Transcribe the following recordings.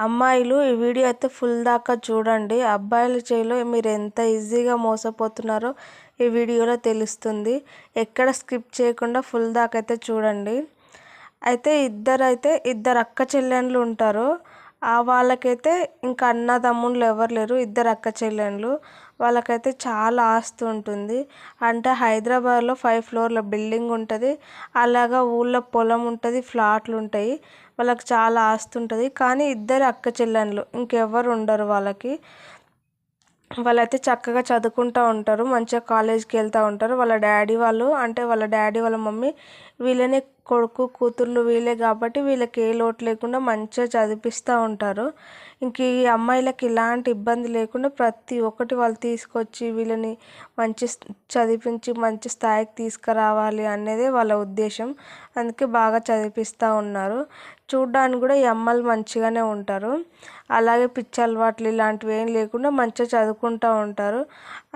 అమ్మాయిలు ఈ వీడియో అయితే ఫుల్ దాకా చూడండి. అబ్బాయిల చేయిలో మీరు ఎంత ఈజీగా మోసపోతున్నారో ఈ వీడియోలో తెలుస్తుంది. ఎక్కడ స్కిప్ చేయకుండా ఫుల్ దాకా అయితే చూడండి. అయితే ఇద్దరు అక్క చెల్లెండ్లు ఉంటారు. వాళ్ళకైతే ఇంకా అన్నదమ్ముళ్ళు ఎవరు లేరు. ఇద్దరు అక్క చెల్లెండ్లు. వాళ్ళకైతే చాలా ఆస్తి ఉంటుంది. అంటే హైదరాబాద్లో 5 ఫ్లోర్ల బిల్డింగ్ ఉంటుంది. అలాగా ఊళ్ళో పొలం ఉంటుంది, ఫ్లాట్లు ఉంటాయి. వాళ్ళకి చాలా ఆస్తి ఉంటుంది. కానీ ఇద్దరు అక్క చెల్లెండ్లు, ఇంకెవ్వరు ఉండరు వాళ్ళకి. వాళ్ళైతే చక్కగా చదువుకుంటూ ఉంటారు, మంచిగా కాలేజీకి వెళ్తూ ఉంటారు. వాళ్ళ డాడీ వాళ్ళ మమ్మీ వీళ్ళనే కొడుకు కూతుర్లు వీళ్ళే కాబట్టి వీళ్ళకి ఏ లోటు లేకుండా మంచిగా చదివిస్తూ ఉంటారు. ఇంక ఈ అమ్మాయిలకి ఇలాంటి ఇబ్బంది లేకుండా ప్రతి ఒక్కటి వాళ్ళు తీసుకొచ్చి వీళ్ళని మంచి చదివించి మంచి స్థాయికి తీసుకురావాలి అనేదే వాళ్ళ ఉద్దేశం. అందుకే బాగా చదివిస్తూ ఉన్నారు. చూడ్డానికి కూడా ఈ అమ్మాయిలు మంచిగానే ఉంటారు. అలాగే పిచ్చి అలవాట్లు ఇలాంటివి ఏం లేకుండా మంచిగా చదువుకుంటూ ఉంటారు.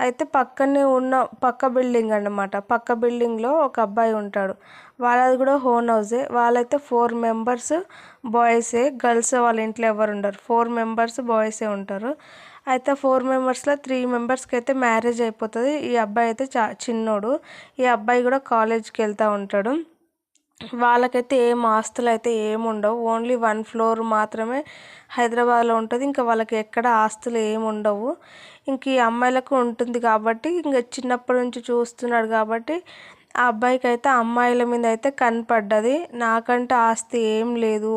అయితే పక్కనే ఉన్న పక్క బిల్డింగ్ అన్నమాట. పక్క బిల్డింగ్లో ఒక అబ్బాయి ఉంటాడు. వాళ్ళది కూడా ఓన్ హౌసే. వాళ్ళైతే 4 మెంబర్స్ బాయ్సే, గర్ల్స్ వాళ్ళ ఇంట్లో ఎవరు ఉండరు. 4 మెంబర్స్ బాయ్సే ఉంటారు. అయితే 4 మెంబర్స్లో 3 మెంబర్స్కి అయితే మ్యారేజ్ అయిపోతుంది. ఈ అబ్బాయి అయితే చిన్నోడు. ఈ అబ్బాయి కూడా కాలేజ్కి వెళ్తూ ఉంటాడు. వాళ్ళకైతే ఏం ఆస్తులు అయితే ఏమి ఉండవు. ఓన్లీ 1 ఫ్లోర్ మాత్రమే హైదరాబాద్లో ఉంటుంది. ఇంకా వాళ్ళకి ఎక్కడ ఆస్తులు ఏమి ఉండవు. ఇంక ఈ అమ్మాయిలకు ఉంటుంది కాబట్టి ఇంక చిన్నప్పటి నుంచి చూస్తున్నాడు కాబట్టి ఆ అబ్బాయికి అయితే అమ్మాయిల మీద అయితే కనపడ్డది. నాకంటే ఆస్తి ఏం లేదు,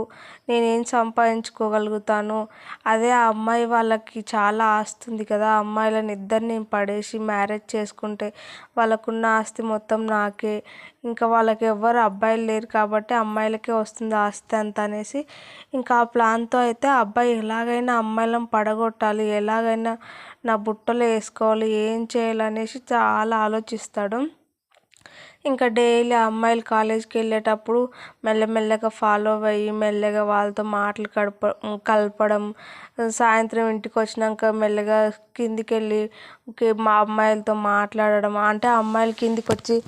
నేనేం సంపాదించుకోగలుగుతాను, అదే ఆ అమ్మాయి వాళ్ళకి చాలా ఆస్తి ఉంది కదా, అమ్మాయిలను ఇద్దరిని పడేసి మ్యారేజ్ చేసుకుంటే వాళ్ళకున్న ఆస్తి మొత్తం నాకే, ఇంకా వాళ్ళకి ఎవ్వరు అబ్బాయిలు లేరు కాబట్టి అమ్మాయిలకే వస్తుంది ఆస్తి అంత అనేసి ఇంకా ఆ ప్లాన్తో అయితే ఆ అబ్బాయి ఎలాగైనా అమ్మాయిలను పడగొట్టాలి, ఎలాగైనా నా బుట్టలో వేసుకోవాలి, ఏం చేయాలనేసి చాలా ఆలోచిస్తాడు. ఇంకా డైలీ అమ్మాయిలు కాలేజ్కి వెళ్ళేటప్పుడు మెల్లమెల్లగా ఫాలో అయ్యి మెల్లగా వాళ్ళతో మాటలు కలపడం, సాయంత్రం ఇంటికి వచ్చినాక మెల్లగా కిందికి వెళ్ళి మా అమ్మాయిలతో మాట్లాడడం. అంటే అమ్మాయిలు కిందికి వచ్చి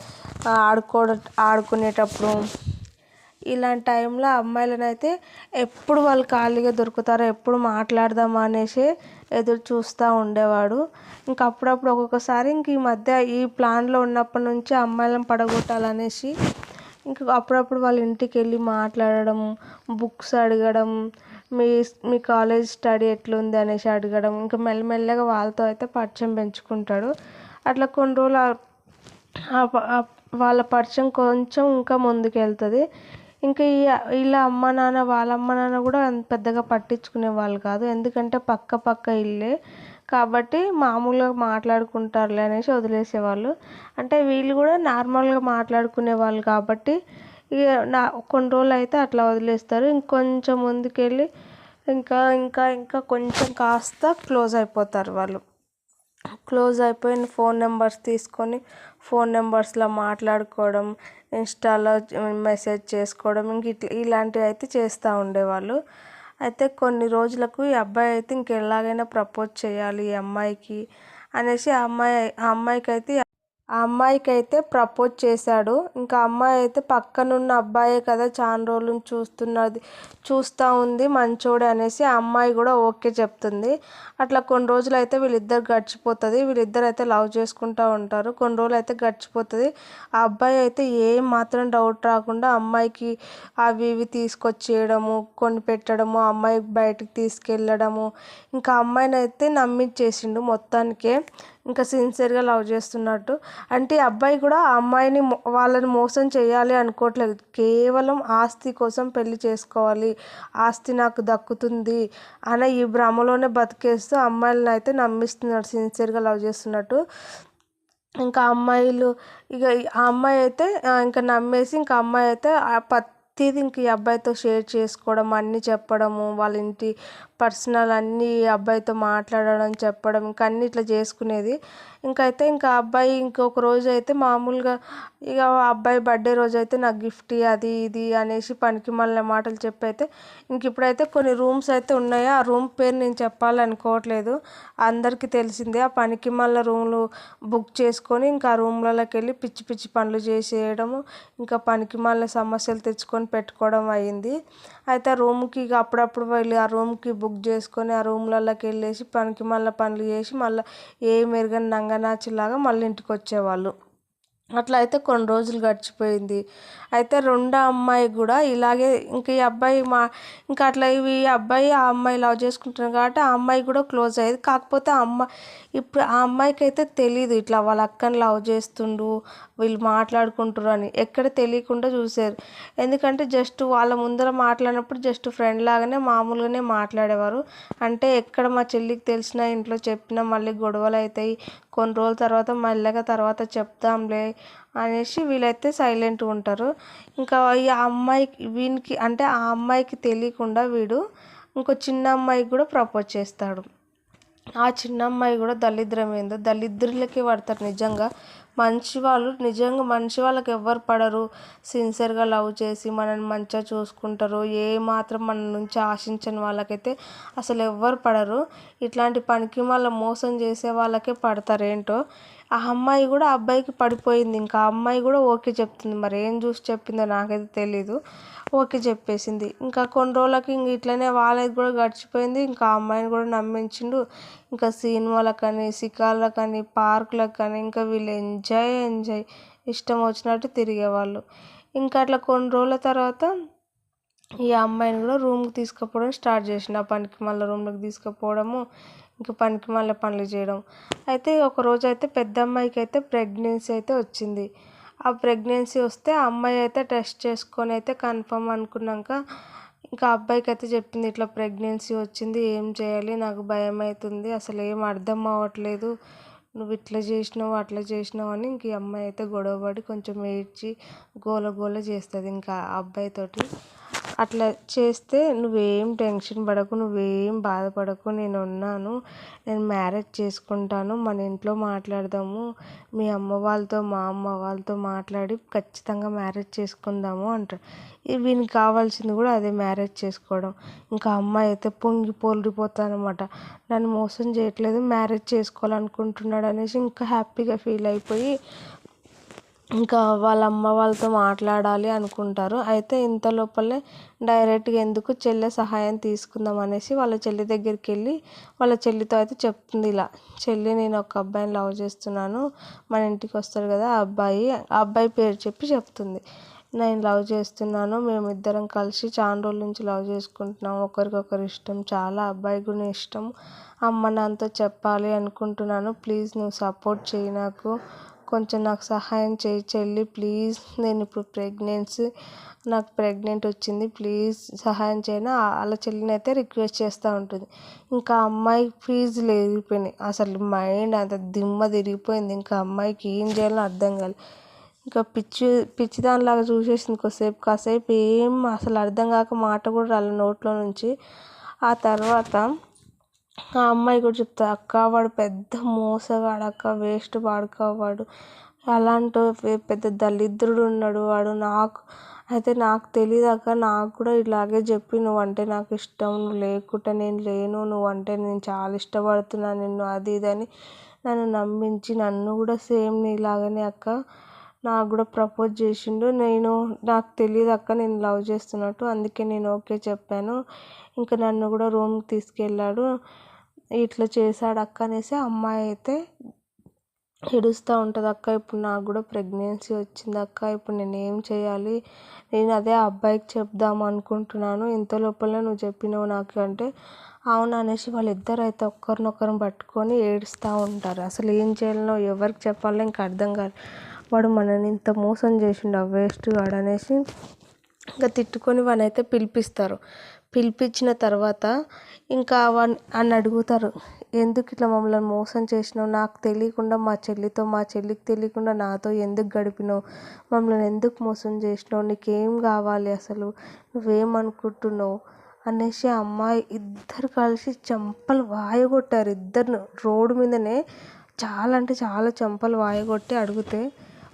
ఆడుకునేటప్పుడు ఇలాంటి టైంలో అమ్మాయిలను అయితే ఎప్పుడు వాళ్ళు ఖాళీగా దొరుకుతారో ఎప్పుడు మాట్లాడదామా అనేసి ఎదురు చూస్తూ ఉండేవాడు. ఇంకా అప్పుడప్పుడు ఒక్కొక్కసారి ఇంక ఈ మధ్య ఈ ప్లాన్లో ఉన్నప్పటి నుంచి అమ్మాయిలను పడగొట్టాలనేసి ఇంక అప్పుడప్పుడు వాళ్ళ ఇంటికి వెళ్ళి మాట్లాడడం, బుక్స్ అడగడం, మీ కాలేజ్ స్టడీ ఎట్లుంది అనేసి అడగడం. ఇంకా మెల్లమెల్లగా వాళ్ళతో అయితే పరిచయం పెంచుకుంటాడు. అట్లా కొన్ని రోజులు వాళ్ళ పరిచయం కొంచెం ఇంకా ముందుకు వెళ్తుంది. ఇంకా వీళ్ళ అమ్మ నాన్న వాళ్ళ అమ్మ నాన్న కూడా పెద్దగా పట్టించుకునే వాళ్ళు కాదు. ఎందుకంటే పక్క ఇల్లే కాబట్టి మామూలుగా మాట్లాడుకుంటారులే అనేసి వదిలేసేవాళ్ళు. అంటే వీళ్ళు కూడా నార్మల్గా మాట్లాడుకునే వాళ్ళు కాబట్టి ఇక కొన్ని రోజులు అయితే అట్లా వదిలేస్తారు. ఇంకొంచెం ముందుకెళ్ళి ఇంకా ఇంకా ఇంకా కొంచెం కాస్త క్లోజ్ అయిపోతారు వాళ్ళు. క్లోజ్ అయిపోయిన ఫోన్ నెంబర్స్ తీసుకొని ఫోన్ నెంబర్స్లో మాట్లాడుకోవడం, ఇన్స్టాలో మెసేజ్ చేసుకోవడం, ఇలాంటివి అయితే చేస్తూ ఉండేవాళ్ళు. అయితే కొన్ని రోజులకు ఈ అబ్బాయి అయితే ఇంకెలాగైనా ప్రపోజ్ చేయాలి ఈ అమ్మాయికి అనేసి ఆ అమ్మాయికి అయితే ప్రపోజ్ చేశాడు. ఇంకా అమ్మాయి అయితే పక్కనున్న అబ్బాయే కదా, చాలా రోజుల నుంచి చూస్తూ ఉంది మంచోడే అనేసి ఆ అమ్మాయి కూడా ఓకే చెప్తుంది. అట్లా కొన్ని రోజులు అయితే వీళ్ళిద్దరు గడిచిపోతుంది. వీళ్ళిద్దరు అయితే లవ్ చేసుకుంటూ ఉంటారు. కొన్ని రోజులు అయితే గడిచిపోతుంది. ఆ అబ్బాయి అయితే ఏం మాత్రం డౌట్ రాకుండా అమ్మాయికి అవి ఇవి తీసుకొచ్చేయడము, కొని పెట్టడము, అమ్మాయి బయటకు తీసుకెళ్ళడము, ఇంకా అమ్మాయిని అయితే నమ్మించేసిండు మొత్తానికే. ఇంకా సిన్సియర్గా లవ్ చేస్తున్నట్టు. అంటే ఈ అబ్బాయి కూడా ఆ అమ్మాయిని వాళ్ళని మోసం చేయాలి అనుకోవట్లేదు. కేవలం ఆస్తి కోసం పెళ్లి చేసుకోవాలి, ఆస్తి నాకు దక్కుతుంది అనే ఈ భ్రమలోనే బతికేస్తూ అమ్మాయిలను అయితే నమ్మిస్తున్నాడు సిన్సియర్గా లవ్ చేస్తున్నట్టు. ఇంకా ఆ అమ్మాయి అయితే ఇంకా నమ్మేసి ఇంకా అమ్మాయి అయితే ప్రతిదీ ఇంక ఈ అబ్బాయితో షేర్ చేసుకోవడం, అన్నీ చెప్పడము, వాళ్ళ ఇంటి పర్సనల్ అన్నీ ఈ అబ్బాయితో మాట్లాడడం, చెప్పడం, ఇంకా అన్నీ ఇట్లా చేసుకునేది. ఇంకా ఆ అబ్బాయి ఇంకొక రోజు అయితే మామూలుగా ఇక అబ్బాయి బర్త్డే రోజు అయితే నాకు గిఫ్ట్ అది ఇది అనేసి పనికి మళ్ళీ మాటలు చెప్పి అయితే ఇంక ఇప్పుడైతే కొన్ని రూమ్స్ అయితే ఉన్నాయి. ఆ రూమ్ పేరు నేను చెప్పాలనుకోవట్లేదు, అందరికీ తెలిసిందే. ఆ పనికి మళ్ళీ రూమ్లు బుక్ చేసుకొని ఇంకా ఆ రూమ్లలోకి వెళ్ళి పిచ్చి పిచ్చి పనులు చేసేయడము, ఇంకా పనికి మళ్ళీ సమస్యలు తెచ్చుకొని పెట్టుకోవడం అయింది. అయితే ఆ రూమ్కి ఇక అప్పుడప్పుడు వెళ్ళి ఆ రూమ్కి బుక్ చేసుకొని ఆ రూమ్లలోకి వెళ్ళేసి పనికి మళ్ళీ పనులు చేసి మళ్ళీ ఏ మెరుగని నంగనాచిలాగా మళ్ళీ ఇంటికి వచ్చేవాళ్ళు. అట్లా అయితే కొన్ని రోజులు గడిచిపోయింది. అయితే రెండో అమ్మాయి కూడా ఇలాగే ఇంక ఈ అబ్బాయి ఇంకా అట్లా ఈ అబ్బాయి ఆ అమ్మాయి లవ్ చేసుకుంటున్నారు కాబట్టి ఆ అమ్మాయి కూడా క్లోజ్ అయ్యేది. కాకపోతే ఇప్పుడు ఆ అమ్మాయికి అయితే తెలీదు ఇట్లా వాళ్ళ అక్కని లవ్ చేస్తుండు, వీళ్ళు మాట్లాడుకుంటారు అని ఎక్కడ తెలియకుండా చూసారు. ఎందుకంటే జస్ట్ వాళ్ళ ముందర మాట్లాడినప్పుడు జస్ట్ ఫ్రెండ్ లాగానే మామూలుగానే మాట్లాడేవారు. అంటే ఎక్కడ మా చెల్లికి తెలిసినా ఇంట్లో చెప్పినా మళ్ళీ గొడవలు అవుతాయి, కొన్ని రోజుల తర్వాత మెల్లగా తర్వాత చెప్దాంలే అనేసి వీళ్ళైతే సైలెంట్గా ఉంటారు. ఇంకా ఈ అమ్మాయికి వీనికి అంటే ఆ అమ్మాయికి తెలియకుండా వీడు ఇంకో చిన్న అమ్మాయికి కూడా ప్రపోజ్ చేస్తాడు. ఆ చిన్న అమ్మాయి కూడా దళిద్రం ఏందో దళిద్రులకే పడతారు నిజంగా. నిజంగా మంచి వాళ్ళకి ఎవ్వరు పడరు. సిన్సియర్గా లవ్ చేసి మనల్ని మంచిగా చూసుకుంటారు, ఏ మాత్రం మన నుంచి ఆశించని వాళ్ళకైతే అసలు ఎవ్వరు పడరు. ఇట్లాంటి పనికి మళ్ళీ మోసం చేసే వాళ్ళకే పడతారు ఏంటో. ఆ అమ్మాయి కూడా ఆ అబ్బాయికి పడిపోయింది. ఇంకా ఆ అమ్మాయి కూడా ఓకే చెప్తుంది, మరి ఏం చూసి చెప్పిందో నాకైతే తెలీదు. ఓకే చెప్పేసింది. ఇంకా కొన్ని రోజులకి ఇంక ఇట్లనే వాళ్ళది కూడా గడిచిపోయింది. ఇంకా ఆ అమ్మాయిని కూడా నమ్మించిండు. ఇంకా సినిమాలకని షికార్లకని పార్కులకని ఇంకా వీళ్ళు ఎంజాయ్ ఇష్టం వచ్చినట్టు తిరిగేవాళ్ళు. ఇంకా అట్లా కొన్ని రోజుల తర్వాత ఈ అమ్మాయిని కూడా రూమ్కి తీసుకుపోవడం స్టార్ట్ చేసిండు. ఆ పనికి మళ్ళీ రూమ్లోకి తీసుకుపోవడము, ఇంకా పనికి మళ్ళీ పనులు చేయడం. అయితే ఒకరోజు అయితే పెద్ద అమ్మాయికి అయితే ప్రెగ్నెన్సీ అయితే వచ్చింది. ఆ ప్రెగ్నెన్సీ వస్తే ఆ అమ్మాయి అయితే టెస్ట్ చేసుకొని అయితే కన్ఫర్మ్ అనుకున్నాక ఇంకా అబ్బాయికి అయితే చెప్పింది, ఇట్లా ప్రెగ్నెన్సీ వచ్చింది, ఏం చేయాలి, నాకు భయం అవుతుంది, అసలు ఏం అర్థం అవ్వట్లేదు, నువ్వు ఇట్లా చేసినావు అట్లా చేసినావు అని ఇంక ఈ అమ్మాయి అయితే గొడవపడి కొంచెం ఏడ్చి గోల చేస్తుంది ఇంకా ఆ అబ్బాయితోటి. అట్లా చేస్తే నువ్వేం టెన్షన్ పడకు, నువ్వేం బాధపడకు, నేను ఉన్నాను, నేను మ్యారేజ్ చేసుకుంటాను, మన ఇంట్లో మాట్లాడదాము, మీ అమ్మ వాళ్ళతో మా అమ్మ వాళ్ళతో మాట్లాడి ఖచ్చితంగా మ్యారేజ్ చేసుకుందాము అంటాడు. వీనికి కావాల్సింది కూడా అదే, మ్యారేజ్ చేసుకోవడం. ఇంకా అమ్మాయి అయితే పొంగి పొర్లిపోతానమాట, నన్ను మోసం చేయట్లేదు, మ్యారేజ్ చేసుకోవాలనుకుంటున్నాడు అనేసి ఇంకా హ్యాపీగా ఫీల్ అయిపోయి ఇంకా వాళ్ళ అమ్మ వాళ్ళతో మాట్లాడాలి అనుకుంటారు. అయితే ఇంత లోపలే డైరెక్ట్గా ఎందుకు చెల్లె సహాయం తీసుకుందాం అనేసి వాళ్ళ చెల్లి దగ్గరికి వెళ్ళి వాళ్ళ చెల్లితో అయితే చెప్తుంది, ఇలా చెల్లి నేను ఒక అబ్బాయిని లవ్ చేస్తున్నాను, మన ఇంటికి వస్తాడు కదా ఆ అబ్బాయి పేరు చెప్తుంది. నేను లవ్ చేస్తున్నాను, మేమిద్దరం కలిసి చాలా రోజుల నుంచి లవ్ చేసుకుంటున్నాం, ఒకరికొకరు ఇష్టం, చాలా అబ్బాయి కూడా ఇష్టం, అమ్మ నాన్నతో చెప్పాలి అనుకుంటున్నాను, ప్లీజ్ నువ్వు సపోర్ట్ చేయి, కొంచెం నాకు సహాయం చేయి చెల్లి ప్లీజ్, నేను ఇప్పుడు నాకు ప్రెగ్నెంట్ వచ్చింది, ప్లీజ్ సహాయం చేయను వాళ్ళ చెల్లిని అయితే రిక్వెస్ట్ చేస్తూ ఉంటుంది. ఇంకా అమ్మాయి ఫీజులు ఎగిరిపోయినాయి, అసలు మైండ్ అంత దిమ్మ తిరిగిపోయింది. ఇంకా అమ్మాయికి ఏం చేయాలో అర్థం కాలేదు. ఇంకా పిచ్చిదానిలాగా చూసేసింది కాసేపు ఏం అసలు అర్థం కాక మాట కూడా రాలే నోట్లో నుంచి. ఆ తర్వాత ఆ అమ్మాయి కూడా చెప్తుంది, అక్క వాడు పెద్ద మోసగాడు అక్క, వేస్ట్ వాడుక వాడు, అలాంటి పెద్ద దళిద్రుడు ఉన్నాడు వాడు, నాకు తెలియదు అక్క, నాకు కూడా ఇలాగే చెప్పి నువ్వంటే నాకు ఇష్టం, నువ్వు లేకుంటే నేను లేను, నువ్వంటే నేను చాలా ఇష్టపడుతున్నాను నిన్ను, అది ఇది అని నన్ను నమ్మించి నన్ను కూడా సేమ్ నీలాగానే అక్క నాకు కూడా ప్రపోజ్ చేసిండు, నాకు తెలియదు అక్క నేను లవ్ చేస్తున్నట్టు, అందుకే నేను ఓకే చెప్పాను, ఇంకా నన్ను కూడా రూమ్కి తీసుకెళ్ళాడు, ఇట్లా చేశాడు అక్క అనేసి అమ్మాయి అయితే ఏడుస్తూ ఉంటుంది. అక్క ఇప్పుడు నాకు కూడా ప్రెగ్నెన్సీ వచ్చింది అక్క, ఇప్పుడు నేను ఏం చేయాలి, నేను అదే అబ్బాయికి చెప్దాం అనుకుంటున్నాను, ఇంత లోపలే నువ్వు చెప్పినావు నాకు అంటే అవును అనేసి వాళ్ళిద్దరు అయితే ఒకరినొకరు పట్టుకొని ఏడుస్తూ ఉంటారు. అసలు ఏం చేయాలనో ఎవరికి చెప్పాలో ఇంకా అర్థం కాదు. వాడు మనని ఇంత మోసం చేసిండు ఆ వేస్ట్ వాడు అనేసి ఇంకా తిట్టుకొని వానైతే పిలిపిస్తారు. పిలిపించిన తర్వాత ఇంకా అని అడుగుతారు, ఎందుకు ఇట్లా మమ్మల్ని మోసం చేసినావు, నాకు తెలియకుండా మా చెల్లికి తెలియకుండా నాతో ఎందుకు గడిపినావు, మమ్మల్ని ఎందుకు మోసం చేసినావు, నీకేం కావాలి, అసలు నువ్వేమనుకుంటున్నావు అనేసి అమ్మాయి ఇద్దరు కలిసి చెంపలు వాయగొట్టారు. ఇద్దరు రోడ్డు మీదనే చాలా అంటే చాలా చెంపలు వాయగొట్టి అడిగితే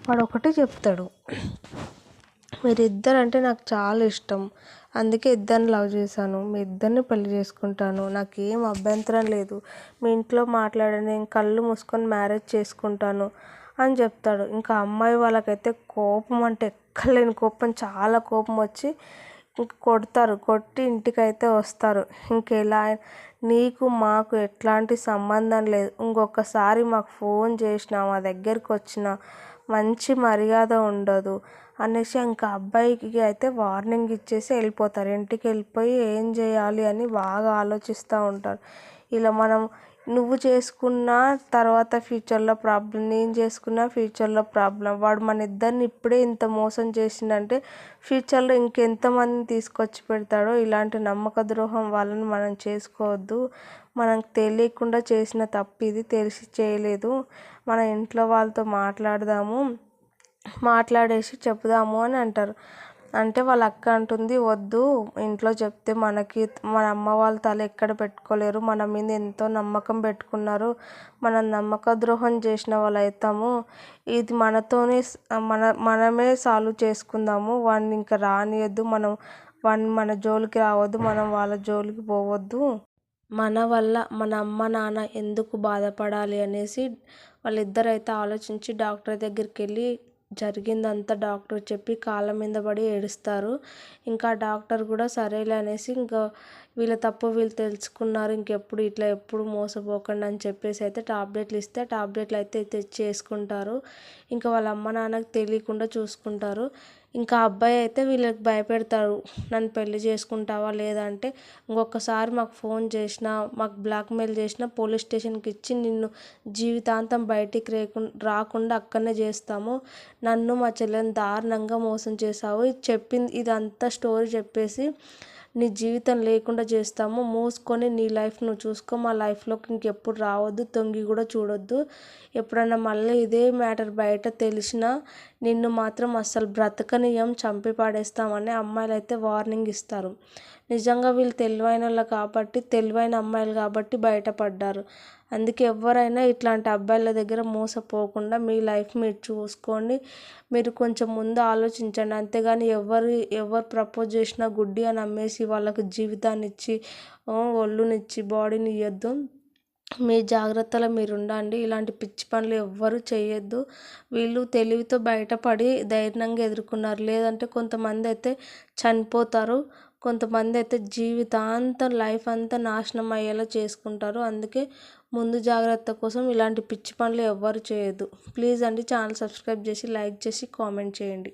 వాడు ఒకటే చెప్తాడు, మీరిద్దరంటే నాకు చాలా ఇష్టం, అందుకే ఇద్దరిని లవ్ చేశాను, మీ ఇద్దరిని పెళ్లి చేసుకుంటాను, నాకేం అభ్యంతరం లేదు, మీ ఇంట్లో మాట్లాడండి, నేను కళ్ళు మూసుకొని మ్యారేజ్ చేసుకుంటాను అని చెప్తాడు. ఇంకా అమ్మాయి వాళ్ళకైతే కోపం అంటే ఎక్కలేని కోపం, చాలా కోపం వచ్చి ఇంక కొడతారు. కొట్టి ఇంటికైతే వస్తారు. ఇంకెలా నీకు మాకు ఎట్లాంటి సంబంధం లేదు, ఇంకొకసారి మాకు ఫోన్ చేసినా మా దగ్గరికి వచ్చిన మంచి మర్యాద ఉండదు అనేసి ఇంకా అబ్బాయికి అయితే వార్నింగ్ ఇచ్చేసి వెళ్ళిపోతారు. ఇంటికి వెళ్ళిపోయి ఏం చేయాలి అని బాగా ఆలోచిస్తూ ఉంటారు. ఇలా మనం నువ్వు చేసుకున్న తర్వాత ఫ్యూచర్లో ప్రాబ్లం, నేను చేసుకున్న ఫ్యూచర్లో ప్రాబ్లం, వాడు మన ఇద్దరిని ఇప్పుడే ఇంత మోసం చేసిందంటే ఫ్యూచర్లో ఇంకెంతమందిని తీసుకొచ్చి పెడతాడో. ఇలాంటి నమ్మక ద్రోహం వాళ్ళని మనం చేసుకోవద్దు. మనకు తెలియకుండా చేసిన తప్పు ఇది, తెలిసి చేయలేదు, మన ఇంట్లో వాళ్ళతో మాట్లాడేసి చెప్దాము అని అంటారు. అంటే వాళ్ళ అక్క అంటుంది, వద్దు, ఇంట్లో చెప్తే మన అమ్మ వాళ్ళ తల ఎక్కడ పెట్టుకోలేరు, మన మీద ఎంతో నమ్మకం పెట్టుకున్నారు, మనం నమ్మక ద్రోహం చేసిన వాళ్ళు అవుతాము, ఇది మనమే సాల్వ్ చేసుకుందాము, వాడిని ఇంకా రానియద్దు, మన జోలికి రావద్దు, మనం వాళ్ళ జోలికి పోవద్దు, మన వల్ల మన అమ్మ నాన్న ఎందుకు బాధపడాలి అనేసి వాళ్ళిద్దరైతే ఆలోచించి డాక్టర్ దగ్గరికి వెళ్ళి జరిగిందంతా డాక్టర్ చెప్పి కాళ్ళ మీద పడి ఏడుస్తారు. ఇంకా డాక్టర్ కూడా సరేలే అనేసి ఇంకా వీళ్ళ తప్పు వీళ్ళు తెలుసుకున్నారు, ఇంకెప్పుడు ఇట్లా ఎప్పుడు మోసపోకండి అని చెప్పేసి అయితే టాబ్లెట్లు ఇస్తే టాబ్లెట్లు అయితే తెచ్చి వేసుకుంటారు. ఇంకా వాళ్ళ అమ్మ నాన్నకి తెలియకుండా చూసుకుంటారు. ఇంకా అబ్బాయి అయితే వీళ్ళకి భయపెడతాడు, నన్ను పెళ్లి చేసుకుంటావా లేదంటే ఇంకొకసారి మాకు ఫోన్ చేసినా, మాకు బ్లాక్మెయిల్ చేసినా పోలీస్ స్టేషన్కి ఇచ్చి నిన్ను జీవితాంతం బయటికి రాకుండా అక్కడనే చేస్తాము, నన్ను మా చెల్లెని దారుణంగా మోసం చేసావు, ఇదంతా స్టోరీ చెప్పేసి నీ జీవితం లేకుండా చేస్తాము, మూసుకొని నీ లైఫ్ నువ్వు చూసుకో, మా లైఫ్లోకి ఇంకెప్పుడు రావద్దు, తొంగి కూడా చూడొద్దు, ఎప్పుడన్నా మళ్ళీ ఇదే మ్యాటర్ బయట తెలిసినా నిన్ను మాత్రం అస్సలు బ్రతకనియం, చంపి పాడేస్తామని అమ్మాయిలు అయితే వార్నింగ్ ఇస్తారు. నిజంగా వీళ్ళు తెలివైన అమ్మాయిలు కాబట్టి బయటపడ్డారు. అందుకే ఎవరైనా ఇట్లాంటి అబ్బాయిల దగ్గర మోసపోకుండా మీ లైఫ్ మీరు చూసుకోండి, మీరు కొంచెం ముందు ఆలోచించండి. అంతేగాని ఎవరు ప్రపోజ్ చేసినా గుడ్డి అని నమ్మేసి వాళ్ళకు జీవితాన్ని ఇచ్చి ఒళ్ళునిచ్చి బాడీని ఇవ్వద్దు. మీ జాగ్రత్తలో మీరు ఉండండి. ఇలాంటి పిచ్చి పనులు ఎవ్వరూ చేయొద్దు. వీళ్ళు తెలివితో బయటపడి ధైర్యంగా ఎదుర్కొన్నారు. లేదంటే కొంతమంది అయితే చనిపోతారు, కొంతమంది అయితే జీవితాంతం లైఫ్ అంతా నాశనం అయ్యేలా చేసుకుంటారు. అందుకే ముందు జాగ్రత్త కోసం ఇలాంటి పిచ్చి పనులు ఎవ్వరు చేయొద్దు. ప్లీజ్ అండి, ఛానల్ సబ్స్క్రైబ్ చేసి లైక్ చేసి కామెంట్ చేయండి.